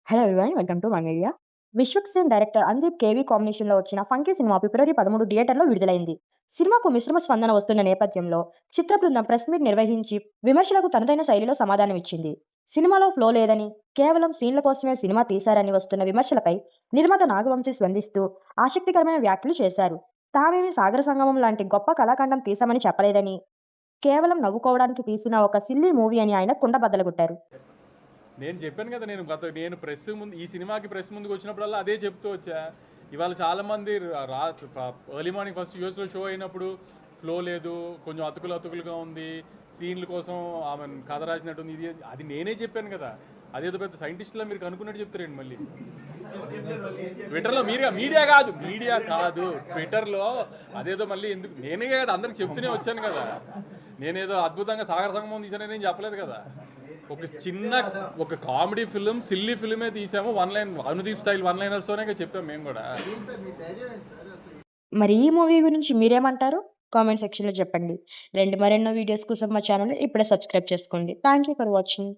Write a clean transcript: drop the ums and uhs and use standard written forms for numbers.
Hello everyone welcome to my media. Vishwak Sen director అందీప్ KV కాంబినేషన్లో వచ్చిన funky cinema ఫిబ్రవరి 13 థియేటర్లో విడుదలైంది. సినిమాకు మిశ్రమ స్పందన వస్తున్న నేపథ్యంలో చిత్ర బృందం ప్రెస్ మీట్ నిర్వహించి విమర్శలకు తనదైన శైలిలో సమాధానమిచ్చింది. సినిమాలో ఫ్లో లేదని, కేవలం సీన్ల కోసమే సినిమా తీశారని వస్తున్న విమర్శలపై నిర్మాత నాగవంశీ స్పందిస్తూ ఆసక్తికరమైన వ్యాఖ్యలు చేశారు. తామేమి సాగర సంగమం లాంటి గొప్ప కళాఖండం తీశామని చెప్పలేదని, కేవలం నవ్వుకోవడానికి తీసిన ఒక సిల్లీ మూవీ అని ఆయన కుండబద్దలుకొట్టారు. నేను చెప్పాను కదా, నేను ప్రెస్ ముందు ఈ సినిమాకి ప్రెస్ ముందుకు వచ్చినప్పుడల్లా అదే చెప్తూ వచ్చా. ఇవాళ చాలామంది ఎర్లీ మార్నింగ్ ఫస్ట్ యూఎస్లో షో అయినప్పుడు ఫ్లో లేదు, కొంచెం అతుకులుగా ఉంది, సీన్ల కోసం ఆమె కథ రాసినట్టుంది, ఇది అది నేనే చెప్పాను కదా. అదేదో పెద్ద సైంటిస్టులా మీరు కనుక్కున్నట్టు చెప్తారండి మళ్ళీ. ట్విట్టర్లో మీడియా కాదు ట్విట్టర్లో అదేదో మళ్ళీ ఎందుకు, నేనే కదా అందరికి చెప్తూనే వచ్చాను కదా. నేనేదో అద్భుతంగా సాగర సంగమం తీసానని నేను చెప్పలేదు కదా. ఒక కామెడీ ఫిలిం, సిల్లీ ఫిలిమే తీసాము. అనుదీప్ స్టైల్ వన్ లైనర్స్తోనే చెప్పాము మేము కూడా. మరి ఈ మూవీ గురించి మీరేమంటారు? కామెంట్ సెక్షన్లో చెప్పండి. మరెన్నో వీడియోస్ కోసం మా ఛానల్ ఇప్పుడే సబ్స్క్రైబ్ చేసుకోండి. Thank you for watching.